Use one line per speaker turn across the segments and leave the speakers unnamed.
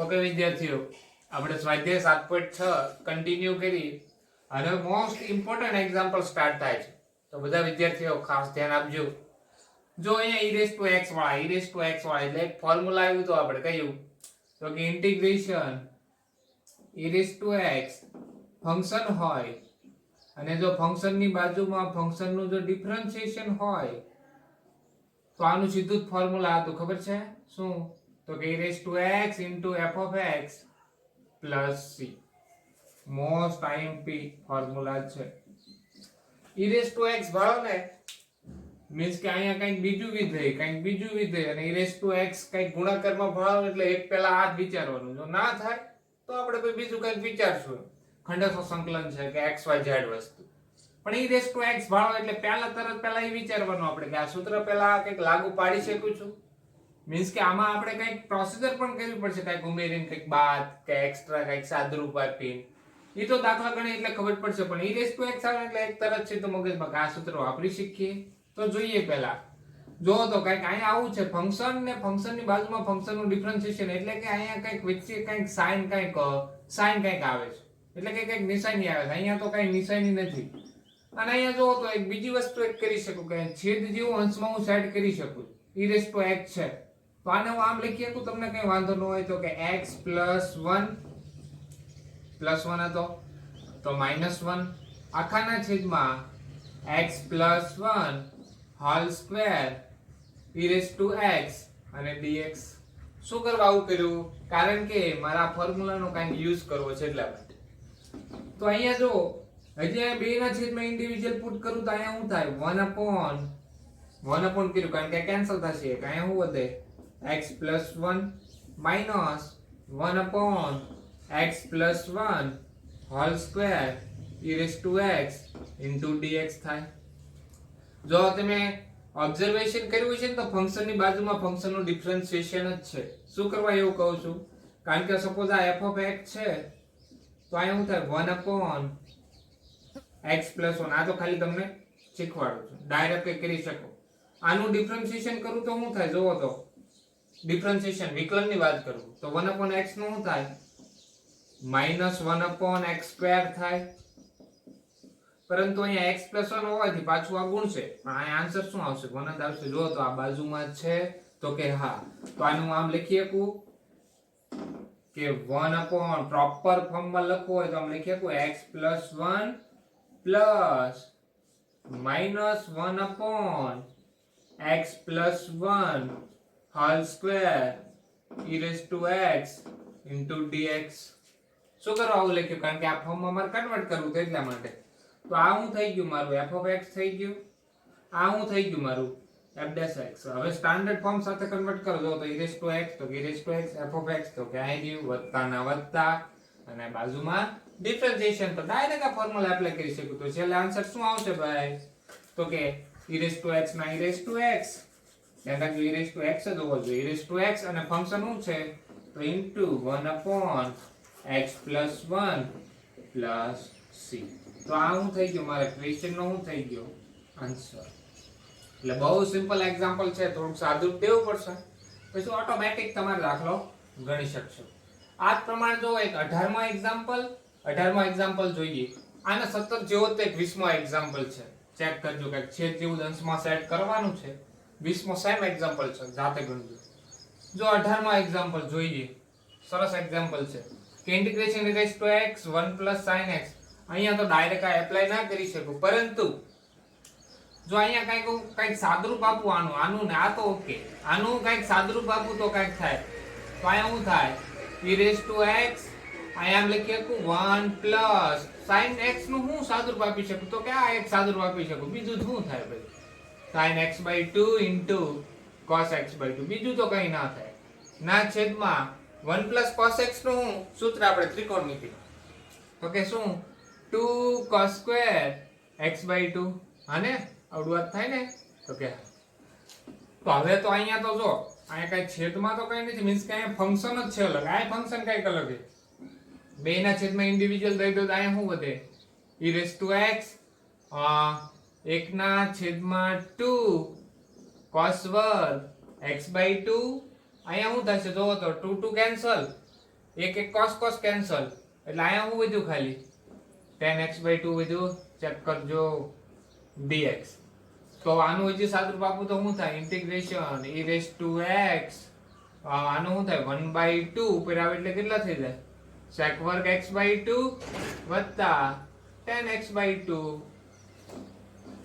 Okay વિદ્યાર્થીઓ, આપણે સ્વાધ્યાય 7.6 કન્ટિન્યુ કરી અને મોસ્ટ ઇમ્પોર્ટન્ટ એક્ઝામ્પલ સ્ટાર્ટ થાય છે. તો બધા વિદ્યાર્થીઓ ખાસ ધ્યાન આપજો. જો અહીંયા e x વાળા એટલે એક ફોર્મ્યુલા આવ્યું તો આપણે કહ્યું તો કે ઇન્ટિગ્રેશન e x ફંક્શન હોય અને જો ફંક્શનની બાજુમાં ફંક્શનનું જો ડિફરન્શિએશન હોય તો આનું સીધું જ ફોર્મ્યુલા હતું. ખબર છે શું? તો કે e(x) f of x plus c most IMP formula છે. e(x) ભાળો ને મીન્સ કે અહીંયા કંઈક બીજું વિધેય અને e(x) કંઈક ગુણાકારમાં ભાળો એટલે એક પહેલા આ જ વિચારવાનું. જો ના થાય તો આપણે કોઈ બીજું કંઈક વિચારશું. ખંડસ્થ સંકલન છે કે x y z વસ્તુ. પણ e(x) ભાળો એટલે પહેલા એ વિચારવાનું આપણે કે આ સૂત્ર પહેલા કંઈક લાગુ પાડી શકું છું. મીન્સ કે આમાં આપણે કંઈક પ્રોસીજર પણ કરવી પડશે, કંઈક ઉમેરીને કંઈક બાદ કે એક્સ્ટ્રા કંઈક સાદુરૂપ આપીને. એ તો દાખલા ગણી એટલે ખબર પડશે, પણ e(x) આવે એટલે એક તરત છે તો મગજમાં આ સૂત્ર વાપરી શીખીએ. તો જોઈએ પહેલા જો તો કંઈક અહીંયા આવું છે ફંક્શન ને ફંક્શનની બાજુમાં ફંક્શનનું ડિફરન્શિએશન એટલે કે અહીંયા કંઈક વચ્ચે કંઈક સાઈન કંઈક આવે છે એટલે કે કંઈક નિશાની આવે છે. અહીંયા તો કંઈ નિશાની નથી. અને અહીંયા જો તો એક બીજી વસ્તુ એક કરી શકું કે છેદ જેવું અંશમાં હું સેટ કરી શકું. e(x) છે તો આને હું આમ લખી શકું, તમને કઈ વાંધો ન હોય તો કે x + 1 હતો તો -1 આખાના છેદમાં x + 1 હોલ સ્ક્વેર e(x) અને dx. શું કરવા આવું કર્યું? કારણ કે મારા ફોર્મ્યુલાનો કંઈક યુઝ કરવો છે એટલા માટે. તો અહીંયા જો હજી આ બેના છેદમાં ઇન્ડિવિડ્યુઅલ પુટ કરું તો અહીંયા શું થાય? 1 upon કર્યું કારણ કે કેન્સલ થશે. અહીંયા શું વધે? x + 1 -1 upon x + 1 whole square e(x) dx થાય. જો તમે ઓબ્ઝર્વેશન કર્યું છે ને તો ફંક્શનની બાજુમાં ફંક્શનનું ડિફરન્શિએશન જ છે. શું કરવા એવું કહું છું? કારણ કે સપોઝ આ f of x છે તો અહીંયા શું થાય? 1 upon x + 1. આ તો ખાલી તમને શીખવાડું છું, ડાયરેક્ટ કરી શકો. આનું ડિફરન્શિએશન કરું તો શું થાય? જોવો તો ડિફરન્શિએશન વિકલનની વાત કરું તો 1 upon x નું શું થાય? -1 upon x² થાય. પરંતુ અહીંયા x + 1 હોવાથી પાછું આ ગુણ છે, પણ અહીંયા આન્સર શું આવશે? 1 જ આવશે. જો તો આ બાજુમાં જ છે તો કે હા. તો આનું આમ લખી શકું કે 1 upon પ્રોપર ફોર્મમાં લખવું હોય તો આમ લખી શકું x + 1 plus -1 upon x + 1 whole square e(x) dx. શું કરવા આવું લખ્યું? કારણ કે આ ફોર્મમાં મારે કન્વર્ટ કરવું તો એટલા માટે. તો આ શું થઈ ગયું? મારું f of x થઈ ગયું. આ શું થઈ ગયું? મારું f'(x). હવે સ્ટાન્ડર્ડ ફોર્મ સાથે કન્વર્ટ કરો તો e(x) તો e(x) f of x તો કે અહીં રહ્યું વત્તાના વત્તા અને બાજુમાં ડિફરન્શિએશન. તો ડાયરેક્ટ આ ફોર્મ્યુલા એપ્લાય કરી શકું. તો છેલ્લે આન્સર શું આવશે ભાઈ? તો કે e(x) ના e(x) ધ્યાન રાખજો, e(x) જ હોવો જોઈએ. e(x) અને ફંક્શન શું છે? તો into 1 upon x + 1 plus c. તો આ શું થઈ ગયું? મારા ક્વેશ્ચન નો શું થઈ ગયો? આન્સર. એટલે બહુ સિમ્પલ એક્ઝામ્પલ છે, થોડુંક સાદું દેવું પડશે પછી ઓટોમેટિક તમારે દાખલો ગણી શકશો. આ જ પ્રમાણે જો એક 18મો એક્ઝામ્પલ જોઈએ. આના 17 જેવો તો એક 20મો એક્ઝામ્પલ છે. ચેક કરજો કે છેદ જેવું અંશમાં સેટ કરવાનું છે. 20મો સેમ એક્ઝામ્પલ છે, જાતે ગણજો. જો 18મો એક્ઝામ્પલ જોઈએ. સરસ એક્ઝામ્પલ છે કે ઇન્ટિગ્રેશન e(x) 1 + sin x. અહીંયા તો ડાયરેક્ટ આ એપ્લાય ના કરી શકું, પરંતુ જો અહીંયા કંઈક સાદુરૂપ આપું આનું ને આ તો ઓકે. આનું કંઈક સાદુરૂપ આપું તો કંઈક થાય. તો અહીંયા શું થાય? e(x) અહીંયા આમ લખી શકું 1 plus sin x નું હું સાદુરૂપ આપી શકું? તો કે આ એક સાદુરૂપ આપી શકું. બીજું શું થાય ભાઈ? sin x/2 into cos x/2. બીજું તો કંઈ ના થાય. ના છેદમાં 1 plus cos x નું સૂત્ર આપણે ત્રિકોણમિતિ. તો કે શું? 2 cos square x/2. આને આવડું વાત થાય ને? તો કે તો હવે તો અહીંયા તો જો અહીંયા કઈ છેદમાં તો કઈ નથી, મીન્સ કે અહીંયા ફંક્શન જ છે અલગ. આ ફંક્શન કઈક અલગ છે. બેના છેદમાં ઇન્ડિવિડ્યુઅલ દઈ દો તો અહીંયા શું વધે? e(x) 1/2 cos વર્ગ x/2. અહીંયા શું થશે? જોવો તો 2 2 કેન્સલ એક એક cos cos કેન્સલ એટલે અહીંયા હું વધ્યું ખાલી tan x/2 વધ્યું ચેક કરજો dx તો આનું હજી સાદુરૂપ આપું તો શું થાય integration e raised to x આનું શું થાય 1/2 ઉપર આવે એટલે કેટલા થઈ જાય sec વર્ગ x/2 વત્તા tan x/2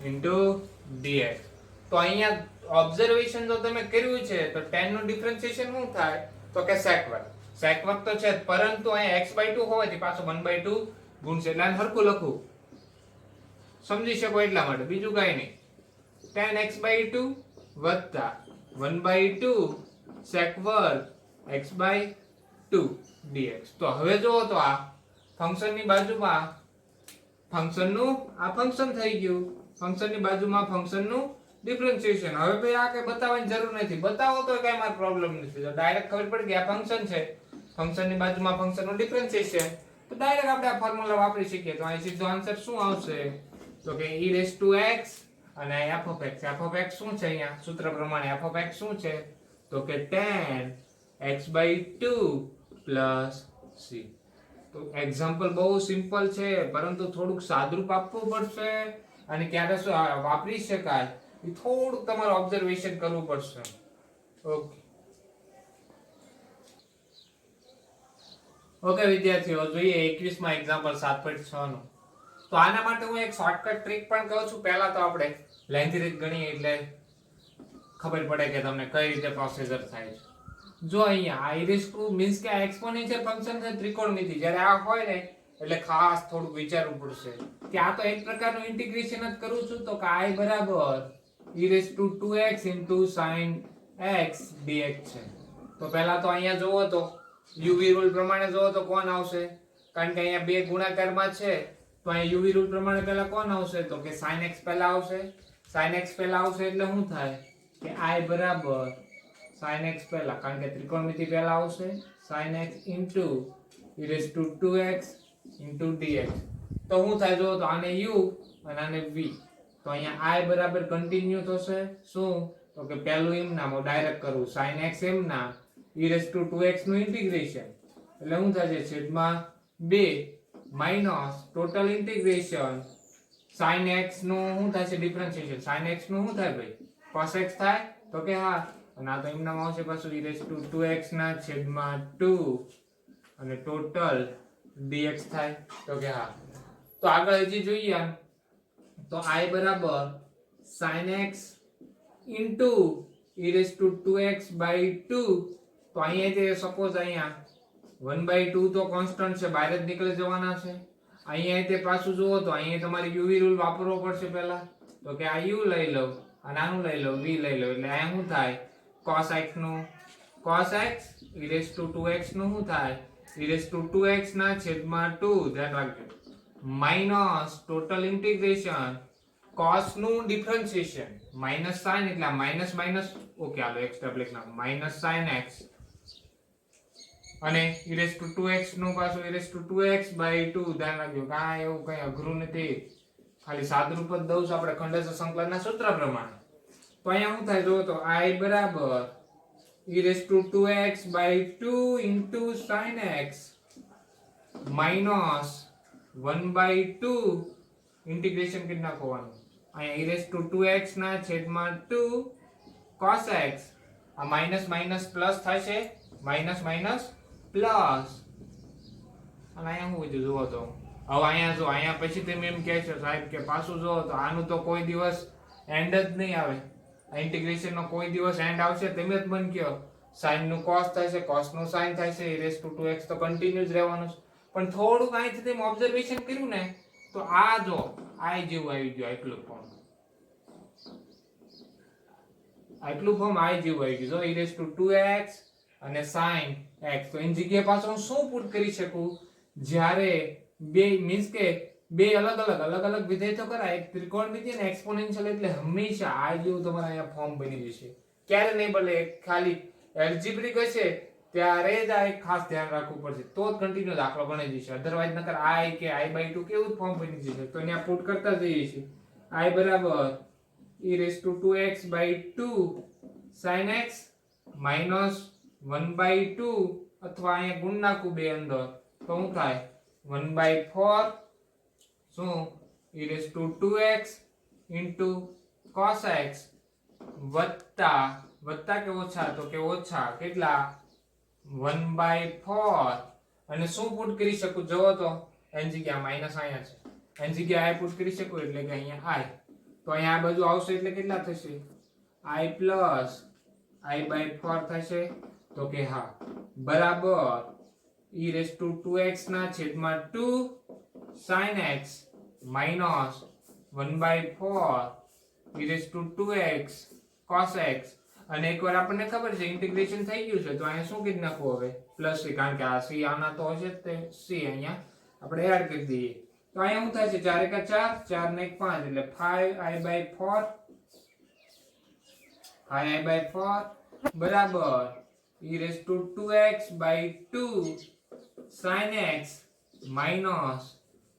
into dx તો અહીંયા ઓબ્ઝર્વેશન જો તમે કર્યું છે તો tan નું ડિફરન્શિએશન શું થાય તો કે sec વર્ગ તો છે પરંતુ અહીંયા x/2 હોવાથી પાછો 1/2 ગુણશે એટલે આને હરખું લખું સમજી શકો એટલા માટે બીજું કાઈ નહીં tan x/2 વત્તા 1/2 sec વર્ગ x/2 dx તો હવે જો તો આ ફંક્શનની બાજુમાં ફંક્શનનું આ ફંક્શન થઈ ગયું ફંક્શનની બાજુમાં ફંક્શનનું ડિફરન્શિએશન હવે ભાઈ આ કઈ બતાવવાની જરૂર નથી બતાવો તો કઈ મારો પ્રોબ્લેમ નથી તો ડાયરેક્ટ ખબર પડી કે આ ફંક્શન છે ફંક્શનની બાજુમાં ફંક્શનનું ડિફરન્શિએશન તો ડાયરેક્ટ આપણે આ ફોર્મ્યુલા વાપરી શકીએ તો અહીં સીધો આન્સર શું આવશે તો કે e raised to x અને f of x શું છે અહીંયા સૂત્ર પ્રમાણે f of x શું છે તો કે tan x/2 plus c તો એક્ઝામ્પલ બહુ સિમ્પલ છે પરંતુ થોડુંક સાદુરૂપ આપવું પડશે અને ક્યારે શું વાપરી શકાય એ થોડુંક તમારે ઓબ્ઝર્વેશન કરવું પડશે ઓકે વિદ્યાર્થીઓ જોઈએ 21 માં એક્ઝામ્પલ 7.6 નું તો આના માટે હું એક શોર્ટકટ ટ્રીક પણ કહું છું પહેલા તો આપણે લેન્થી રીત ગણીએ એટલે ખબર પડે કે તમને કઈ રીતે પ્રોસેસર થાય છે જો અહીંયા i raised to મીન્સ કે આ એક્સપોનેન્શિયલ ફંક્શન છે ત્રિકોણમિતિ જ્યારે આ હોય ને એટલે ખાસ થોડું વિચારવું પડશે કે આ તો એક પ્રકારનું ઇન્ટિગ્રેશન જ કરું છું તો કે i બરાબર e raised to 2x into sin x dx છે તો પહેલા તો અહીંયા જોવો તો uv રૂલ પ્રમાણે જોવો તો કોણ આવશે કારણ કે અહીંયા બે ગુણાકારમાં છે તો અહીંયા uv રૂલ પ્રમાણે પહેલા કોણ આવશે તો કે sin x પહેલા આવશે એટલે શું થાય કે i બરાબર sin x પહેલા કારણ કે ત્રિકોણમિતિ પહેલા આવશે sin x into e raised to 2x into dx તો શું થાય જો તો આને u અને આને v તો અહીંયા i બરાબર કન્ટિન્યુ થશે શું તો કે પહેલું એમ નામ ડાયરેક્ટ કરું sin x એમ ના e raised to 2x નું ઇન્ટિગ્રેશન એટલે શું થાય છે છેદમાં 2 minus total integration sin x નું શું થાય છે ડિફરન્શિએશન sin x નું શું થાય ભાઈ cos x થાય તો કે હા અને આ તો એમ નામ આવશે પાછું e raised to 2x ના છેદમાં 2 અને ટોટલ dx થાય તો કે હા તો આગળ હજી જોઈએ તો i બરાબર sin x into e raised to 2x by 2 તો અહીંયા જે સપોઝ અહીંયા 1/2 તો કોન્સ્ટન્ટ છે બહાર જ નીકળી જવાના છે અહીંયા તે પાછું જુઓ તો અહીંયા તમારે uv રૂલ વાપરવો પડશે પહેલા તો કે આ u લઈ લો અને આનું લઈ લો v લઈ લો એટલે અહીંયા શું થાય cos x નું cos x e raised to 2x નું શું થાય e raised to 2x ના છેદમાં 2 ધ્યાન રાખજો માઈનસ ટોટલ ઇન્ટિગ્રેશન cos નું ડિફરન્શિએશન માઈનસ sin એટલે માઈનસ માઈનસ ઓકે હાલો x ડબલ ના માઈનસ sin x અને e raised to 2x નું પાછું e raised to 2x by 2 ધ્યાન રાખજો કાંઈ એવું કઈ અઘરું નથી ખાલી સાદુરૂપ જ દઉં છું આપણે ખંડેશ્વર સંકલનના સૂત્ર પ્રમાણે તો અહીંયા શું થાય જો તો i બરાબર e raised to 2x by 2 into sin x minus 1/2 integration કરી નાખવાનું અહીંયા e raised to 2x ના છેદમાં 2 cos x આ માઈનસ માઈનસ પ્લસ થશે માઈનસ માઈનસ પ્લસ અને અહીંયા હું બધું જોવો તો હવે અહીંયા જો અહીંયા પછી તમે એમ કહે છો સાહેબ કે પાછું જો તો આનું તો કોઈ દિવસ એન્ડ જ નહીં આવે આ ઇન્ટિગ્રેશન નો કોઈ દિવસ એન્ડ આવશે તમે જ મન કયો sin નું cos થશે cos નું sin થશે e raised to 2x તો કન્ટિન્યુઅસ રહેવાનું છે પણ થોડુંક અહીંથી તમે ઓબ્ઝર્વેશન કર્યું ને તો આ જો i જેવું આવી ગયું આટલું ફોર્મ i જેવું આવી ગયું જો e raised to 2x અને sin x તો એની જગ્યાએ પાછું હું શું પુટ કરી શકું જ્યારે બે મીન્સ કે બે અલગ અલગ વિધેય તો કરાય એક ત્રિકોણમિતિ અને એક્સપોનેન્શિયલ એટલે હંમેશા આ જેવું તમારે અહીંયા ફોર્મ બની જશે ક્યારે નહીં બદલે ખાલી એલ્જિબ્રિક હશે ત્યારે જ આ એક ખાસ ધ્યાન રાખવું પડશે તો જ કન્ટિન્યુ દાખલો ગણી જશે અધરવાઇઝ નકર i કે i/2 કેવું ફોર્મ બની જશે તો અહીંયા પુટ કરતા જઈએ છીએ i બરાબર e raised to 2x by 2 sin x minus 1/2 અથવા અહીંયા ગુણ નાખું બે અંદર તો શું થાય 1/4 શું e raised to 2x into cos x વત્તા કે ઓછા તો કે ઓછા કેટલા 1/4 અને શું પુટ કરી શકું જોવો તો n જગ્યા માઈનસ અહીંયા છે n જગ્યા i પુટ કરી શકું એટલે કે અહીંયા i તો અહીંયા આ બાજુ આવશે એટલે કેટલા થશે i plus i/4 થશે તો કે હા બરાબર e raised to 2x ના છેદમાં 2 sin x minus 1/4 e raised to 2x cos x અને એકવાર આપણને ખબર છે ઇન્ટિગ્રેશન થઈ ગયું છે તો અહીંયા શું કરી નાખવું હવે પ્લસ c કારણ કે આ c આના તો હશે તે c અહીંયા આપણે એડ કરી દઈએ તો અહીંયા શું થાય છે 4 1 4 4 ને 1 5 એટલે 5i/4 5i/4 બરાબર e raised to 2x by 2 sin x minus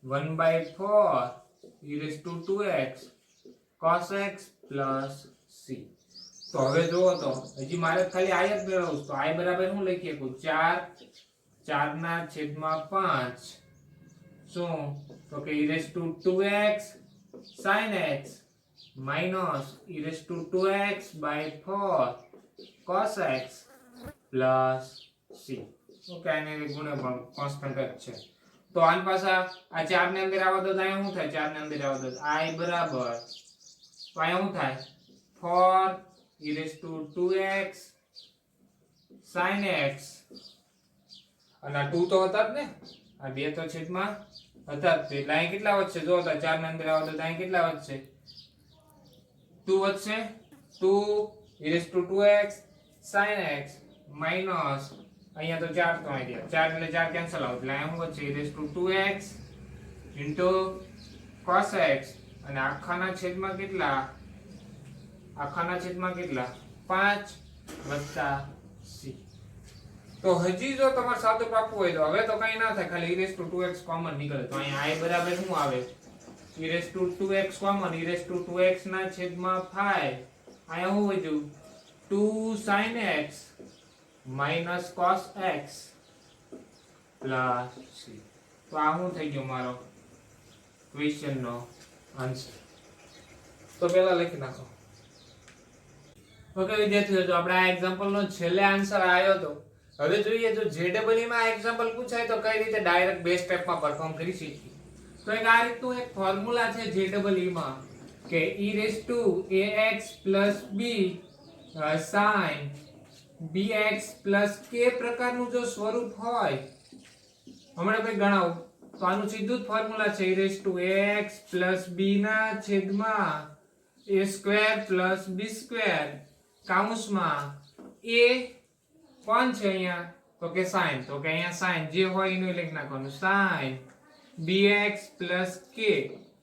1/4 e raised to 2x cos x plus c તો હવે જોવો તો હજી મારે ખાલી i જ મેળવવું તો i બરાબર શું લખીએ કો 4 4 ના છેદમાં 5 શું તો કે e raised to 2x sin x minus e raised to 2x by 4 cos x plus c okay આને ગુણે પણ કોન્સ્ટન્ટ જ છે તો આની પાછા આ 4 ને અંદર આવવા દો તો અહીંયા શું થાય 4 ને અંદર આવવા દો i બરાબર તો અહીંયા શું થાય 4 e raised to 2x sin x અને આ 2 તો હતા જ ને આ 2 તો છેદમાં હતા જ એટલે અહીં કેટલા વધશે જો તો 4 ને અંદર આવવા દો તો અહીં કેટલા વધશે 2 વધશે 2 e raised to 2x sin x minus અહીંયા તો 4 તો આવી ગયા 4 એટલે 4 કેન્સલ આઉટ એટલે અહીંયા શું વધશે e raised to 2x into cos x અને આખાના છેદમાં કેટલા 5 વત્તા c તો હજી જો તમારે સાદું આપવું હોય તો હવે તો કઈ ના થાય ખાલી e raised to 2x common નીકળે તો અહીંયા i બરાબર શું આવે e raised to 2x common e raised to 2x ના છેદમાં 5 અહીંયા શું વધ્યું 2 sin x minus cos x plus c તો આ શું થઈ ગયો મારો ક્વેશ્ચન નો આન્સર તો પહેલા લખી નાખો ઓકે વિદ્યાર્થીઓ તો આપણે આ એક્ઝામ્પલ નો છેલ્લે આન્સર આવ્યો તો હવે જોઈએ જો JEE માં આ એક્ઝામ્પલ પૂછાય તો કઈ રીતે ડાયરેક્ટ બે સ્ટેપ માં પરફોર્મ કરી શકીએ તો એક આ રીતનું એક ફોર્મ્યુલા છે JEE માં કે e raised to ax b sin bx k પ્રકારનું જો સ્વરૂપ હોય હમણાં ભાઈ ગણાવું તો આનું સીધું જ ફોર્મ્યુલા છે e raised to ax b ના છેદમાં a square b square કાઉન્સમાં a કોણ છે અહીંયા તો કે sin તો કે અહીંયા sin જે હોય એનું લખી નાખવાનું sin bx k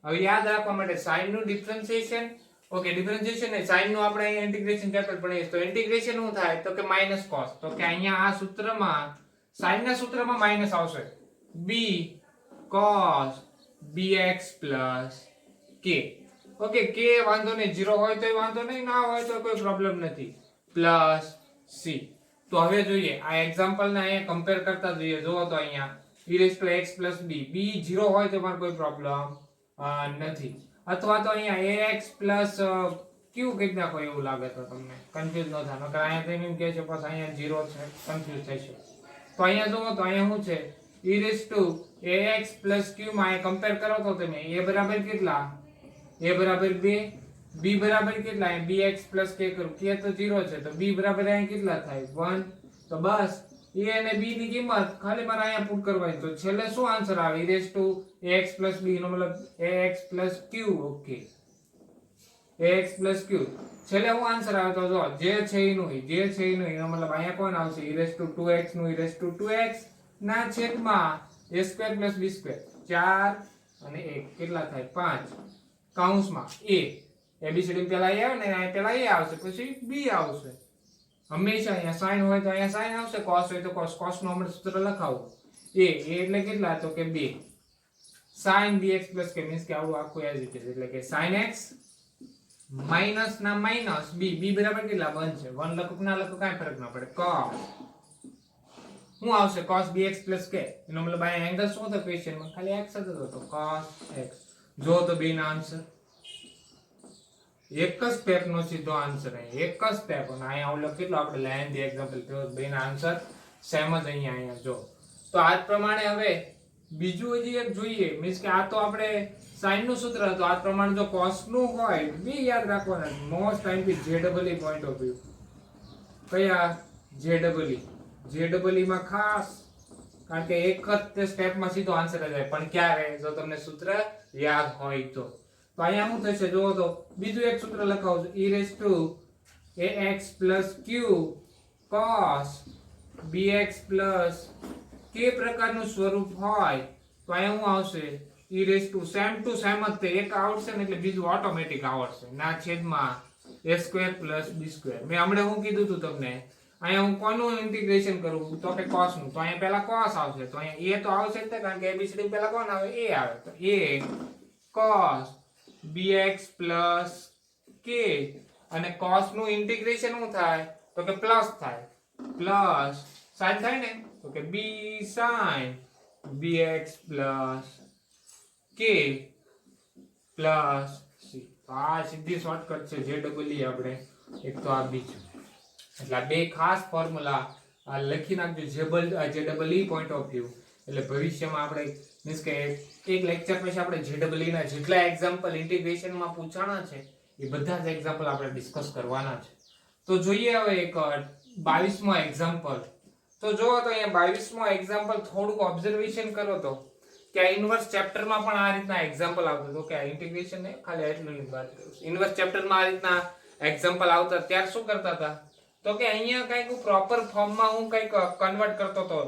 હવે યાદ રાખવા માટે sin નું ડિફરન્શિએશન ઓકે ડિફરન્શિએશન ને sin નું આપણે અહીંયા ઇન્ટિગ્રેશન ચેપ્ટર ભણીએ તો ઇન્ટિગ્રેશન શું થાય તો કે માઈનસ cos તો કે અહીંયા આ સૂત્રમાં sin ના સૂત્રમાં માઈનસ આવશે b cos bx k okay k વાંધો નહીં 0 હોય તો વાંધો નહીં ના હોય તો કોઈ પ્રોબ્લેમ નથી પ્લસ c તો હવે જોઈએ આ એક્ઝામ્પલ ને અહીંયા કમ્પેર કરતા જોઈએ જોવો તો અહીંયા e raised to x b b 0 હોય તો પણ કોઈ પ્રોબ્લેમ નથી અથવા તો અહીંયા ax q કઈ નાખો એવું લાગે તો તમને કન્ફ્યુઝ ન થાય નકર અહીંયા તો એમ કહે છે પછી અહીંયા 0 છે કન્ફ્યુઝ થશે તો અહીંયા જોવો તો અહીંયા શું છે e raised to ax q માં અહીંયા કમ્પેર કરો તો તમે a બરાબર કેટલા a બરાબર 2 b બરાબર કેટલા bx k કરું k તો 0 છે તો b બરાબર અહીંયા કેટલા થાય 1 તો બસ a અને b ની કિંમત ખાલી મારે અહીંયા પુટ કરવાની તો છેલ્લે શું આન્સર આવે e raised to ax b નો મતલબ ax q okay ax q છેલ્લે શું આન્સર આવે તો જો જે છે એનું એનો મતલબ અહીંયા કોણ આવશે e raised to 2x નું e raised to 2x ના છેદમાં a square b square 4 અને 1 કેટલા થાય 5 કાઉન્સમાં a abcd પહેલા a આવે ને અહીંયા પહેલા a આવશે પછી b આવશે હંમેશા અહીંયા sin હોય તો અહીંયા sin આવશે cos હોય તો cos નો આપણે સૂત્ર લખાવો a એટલે કેટલા તો કે 2 sin bx k મીન્સ કે આવું આખું એજ ઇટ એટલે કે sin x માઈનસ ના માઈનસ b બરાબર કેટલા 1 છે 1 લખો ના લખો કાઈ ફરક ના પડે cos શું આવશે cos bx plus k એનો મતલબ આ એંગલ શું હતો ક્વેશ્ચનમાં ખાલી x જ હતો તો cos x જો તો બે ના આન્સર એક જ સ્ટેપ નો સીધો આન્સર એક જ સ્ટેપ અને અહીંયા ઓલો કેટલો આપણે લાઈન દી એક્ઝામ્પલ થયો બે ના આન્સર સેમ જ અહીંયા જો તો આ જ પ્રમાણે હવે બીજું હજી એક જોઈએ મીન્સ કે આ તો આપણે sin નું સૂત્ર હતું આ પ્રમાણે જો cos નું હોય બી યાદ રાખવાના મોસ્ટ ટાઈમ થી ZEE પોઈન્ટ ઓફ વ્યૂ કયા ZEE માં ખાસ કારણ કે એક જ તે સ્ટેપમાં સીધો આન્સર જ આવે પણ ક્યારે જો તમને સૂત્ર યાદ હોય તો અહીંયા શું થશે જોવો તો બીજું એક સૂત્ર લખાવું છું e⁻ax q cos bx k પ્રકારનું સ્વરૂપ હોય તો અહીંયા શું આવશે સેમ ટુ સેમ જ તે એક આવડશે ને એટલે બીજું ઓટોમેટિક આવડશે ના છેદમાં a² + b². મેં હમણાં હું કીધું હતું તમને અહીંયા હું કોનું ઇન્ટિગ્રેશન કરું તો કે cos નું તો અહીંયા પહેલા cos આવશે તો અહીંયા a તો આવશે જ કારણ કે abcd પહેલા કોણ આવે a આવે તો a cos bx + k અને cos નું ઇન્ટિગ્રેશન શું થાય તો કે પ્લસ થાય પ્લસ sin થાય ને તો કે b sin bx + k + c આ સીધી શોર્ટકટ છે ZEE આપણે એક તો આ બીજું એટલે આ બે ખાસ ફોર્મ્યુલા લખી નાખજો ZEE પોઈન્ટ ઓફ વ્યૂ એટલે ભવિષ્યમાં આપણે મીન્સ કે એક લેક્ચર પછી આપણે ZEE ના જેટલા એક્ઝામ્પલ ઇન્ટિગ્રેશન માં પૂછાણા છે એ બધા જ એક્ઝામ્પલ આપણે ડિસ્કસ કરવાના છે તો જોઈએ હવે એક 22મો એક્ઝામ્પલ તો જો તો અહીંયા 22મો એક્ઝામ્પલ થોડુંક ઓબ્ઝર્વેશન કરો તો કે આ ઇન્વર્સ ચેપ્ટર માં પણ આ રીતના એક્ઝામ્પલ આવતો તો કે આ ઇન્ટિગ્રેશન ને ખાલી એટલું જ વાત કરું ઇન્વર્સ ચેપ્ટર માં આ રીતના એક્ઝામ્પલ આવતા ત્યારે શું કરતા હતા તો કે અહીંયા કઈક પ્રોપર ફોર્મ માં હું કઈક કન્વર્ટ કરતો તો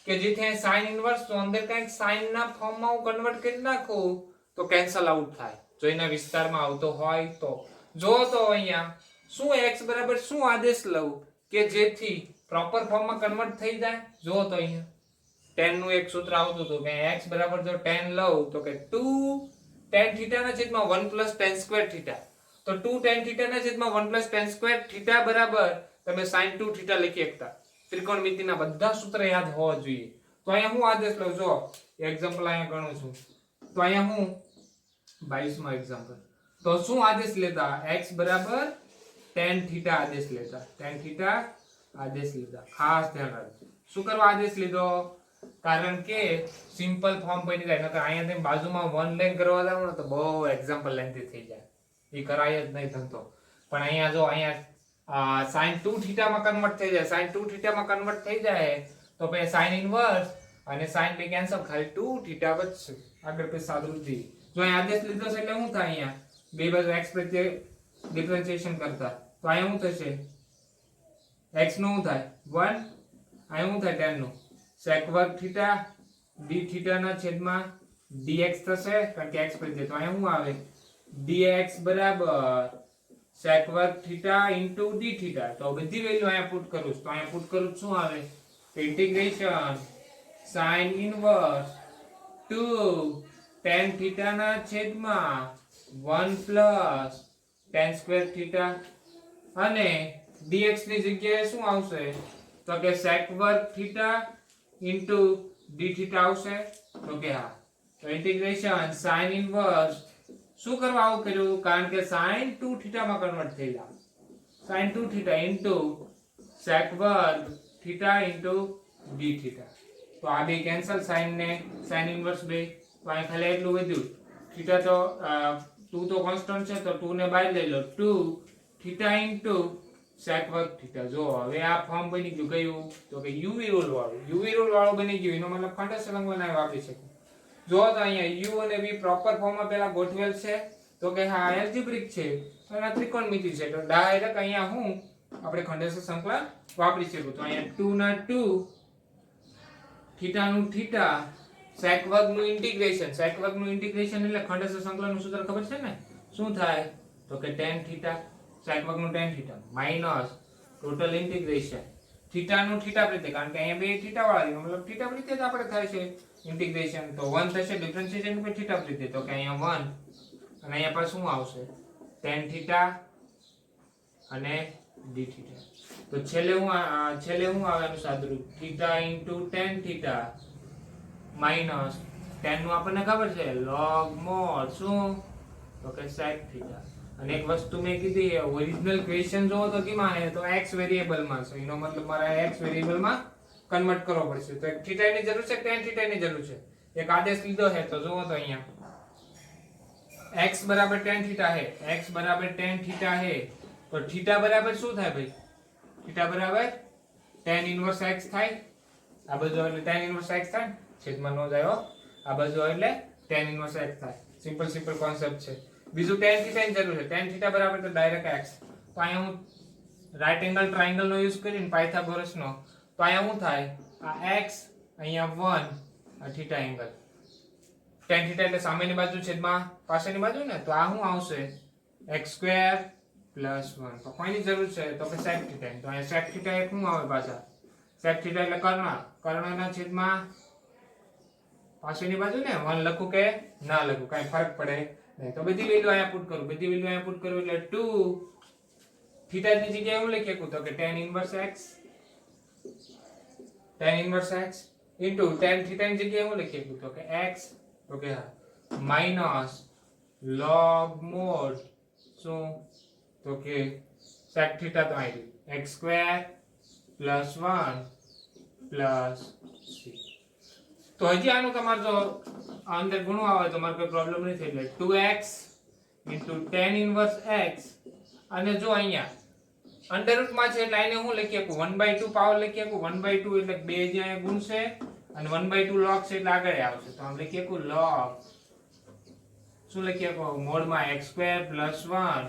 કે જેથી sin ઇન્વર્સ તો અંદર કઈક sin ના ફોર્મ માં હું કન્વર્ટ કરી નાખું તો કેન્સલ આઉટ થાય જો એના વિસ્તારમાં આવતો હોય તો જો તો અહીંયા શું x બરાબર શું આદેશ લઉં કે જેથી પ્રોપર ફોર્મ માં કન્વર્ટ થઈ જાય જો તો અહીંયા tan નું એક સૂત્ર આવતું હતું કે x બરાબર જો tan લઉં તો કે 2 tan θ ના છેદમાં 1 + tan સ્ક્વેર θ તો 2 tan θ ના છેદમાં 1 + tan સ્ક્વેર θ બરાબર તમે sin 2θ લખી શકતા ત્રિકોણમિતિના બધા સૂત્ર યાદ હોવા જોઈએ તો અહીંયા હું આદેશ લઉં જો એક્ઝામ્પલ અહીંયા ગણું છું તો અહીંયા હું 22મો એક્ઝામ્પલ તો શું આદેશ લેતા x બરાબર tan θ આદેશ લેતા tan θ આદેશ લીધા ખાસ ધ્યાન રાખજો શું કરવા આદેશ લીધો કારણ કે સિમ્પલ ફોર્મ બની જાય નકર અહીંયા તમે બાજુમાં 1 લાઈન કરવા જાવ ને તો બહુ એક્ઝામ્પલ લેન્થી થઈ જાય એ કરાય જ નહીં ધંધો પણ અહીંયા જો અહીંયા sin 2θ માં કન્વર્ટ થઈ જાય sin 2θ માં કન્વર્ટ થઈ જાય તો પછી sin ઇન્વર્સ અને sin બે કેન્સલ ખાલી 2θ બચશે આગળ પછી સાદુરૂપથી જો અહીંયા આદેશ લીધો છે એટલે શું થાય અહીંયા બે બાજુ x પ્રત્યે ડિફરન્શિએશન કરતા તો અહીંયા શું થશે x નું શું થાય 1 અહીંયા શું થાય tan નું sec² θ dθ ના છેદમાં dx થશે કારણ કે x પ્રત્યે તો અહીંયા શું આવે dx બરાબર sec² θ * dθ તો બધી વેલ્યુ અહીંયા પુટ કરું તો અહીંયા પુટ કરું શું આવે તો ઇન્ટિગ્રેશન sin ઇન્વર્સ 2 tan θ ના છેદમાં 1 + tan સ્ક્વેર θ અને dx ની જગ્યાએ શું આવશે તો કે sec² θ * dθ આવશે તો કે હા તો ઇન્ટિગ્રેશન sin ઇન્વર્સ શું કરવા આવું કર્યું કારણ કે sin 2θ માં કન્વર્ટ થઈ જાય sin 2θ sec² θ * dθ તો આ બે કેન્સલ sin ને sin ઇન્વર્સ બે તો અહીં ખાલી એટલું વધ્યું θ તો 2 તો કોન્સ્ટન્ટ છે તો 2 ને બહાર લઈ લો 2 θ * sec² θ જો હવે આ ફોર્મ બની ગયું કયું તો કે uv રૂલ વાળું બની ગયું એનો મતલબ ખંડેશ રંગવાના વાપરી શકો જો તો અહીંયા u અને v પ્રોપર ફોર્મમાં પહેલા ગોઠવેલ છે તો કે હા એલ્જિબ્રિક છે અને ત્રિકોણમિતિ છે તો ડાયરેક્ટ અહીંયા હું આપણે ખંડેશ સંકલન વાપરી શકું તો અહીંયા 2 ના 2 θ નું θ sec² નું ઇન્ટિગ્રેશન એટલે ખંડેશ સંકલનનું સૂત્ર ખબર છે ને શું થાય તો કે tan θ sec² નું tan θ માઈનસ ટોટલ ઇન્ટિગ્રેશન θ નું θ પ્રત્યે કારણ કે અહીંયા બે θ વાળા છે મતલબ θ પ્રત્યે જ આપણે થાય છે ઇન્ટિગ્રેશન તો 1 થશે ડિફરન્શિએશન પર θ પ્રત્યે તો કે અહીંયા 1 અને અહીંયા પર શું આવશે tan θ અને dθ તો છેલ્લે હું આવવાનું સાદુરૂપ theta into ten theta minus ten નું આપણને ખબર છે log mod શું તો કે sec થીટા. અને એક વસ્તુ મેં કીધી ઓરિજિનલ ક્વેશ્ચન જોવો તો કેમાં છે તો x વેરિયેબલ માં છે. એનો મતલબ મારે x વેરિયેબલ માં કન્વર્ટ કરવો પડશે. તો એક થીટા ની જરૂર છે tan થીટા ની જરૂર છે. એક આદેશ લીધો છે તો જોવો તો અહીંયા x બરાબર tan થીટા है x બરાબર tan થીટા है તો થીટા બરાબર શું થાય ભાઈ થીટા બરાબર tan ઇન્વર્સ x થાય. આ બાજુ એટલે tan ઇન્વર્સ x થાય છેદમાં નો જાય હો. આ બાજુ એટલે tan ઇન્વર્સ x થાય. સિમ્પલ કોન્સેપ્ટ છે. બીજું tan થીટા ની જરૂર છે. tan થીટા બરાબર તો ડાયરેક્ટ x. તો અહીંયા હું રાઈટ એંગલ ટ્રાયેંગલ નો યુઝ કરીને પાયથાગોરસ નો તો અહીંયા શું થાય આ x અહીંયા 1 આ થીટા એંગલ tan થીટા એટલે સામેની બાજુ છેદમાં પાછળની બાજુ ને તો આ શું આવશે x² + 1. તો કોઈની જરૂર છે તો કે sec થીટા. તો અહીંયા sec થીટા એક શું આવે પાછા sec થીટા એટલે કર્ણના છેદમાં પાછળની બાજુ ને 1 લખું કે ના લખું કાઈ ફરક પડે નહીં. તો બધી વેલ્યુ અહીંયા પુટ કરું એટલે 2 થીટા ની જગ્યાએ હું લખી શકું તો કે tan inverse x into tan theta ની જગ્યાએ હું લખી શકું તો કે x તો કે માઈનસ log mod શું તો કે sec થીટા તો આવી x² + 1 + c. તો હજી આનું તમારે જો અંદર ગુણવા આવે તો મારે કોઈ પ્રોબ્લેમ નથી. એટલે 2x * tan ઇન્વર્સ x અને જો અહીંયા અંડરરૂટ માં છે એટલે આને હું લખી શકું 1/2 પાવર લખી શકું 1/2 એટલે 2 જે અહીંયા ગુણશે અને 1/2 log છે એટલે આગળ આવશે. તો આમ લખી શકું log શું લખી શકું મોડમાં x² + 1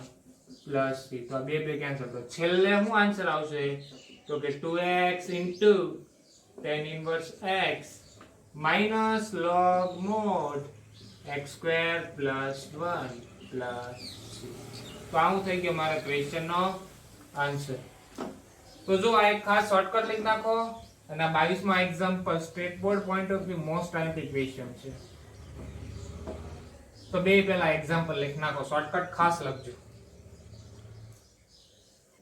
+ c. તો આ બે કેન્સલ. તો છેલ્લે શું આન્સર આવશે તો કે 2x * tan inverse x minus log mod x² + 1 + c. તો આવું થઈ ગયો મારા ક્વેશ્ચન નો આન્સર. તો જો આ એક ખાસ શોર્ટકટ લખી નાખો અને આ 22 માં example state board point of view most IMP question છે. તો બે પહેલા એક્ઝામ્પલ લખી નાખો શોર્ટકટ ખાસ લખજો.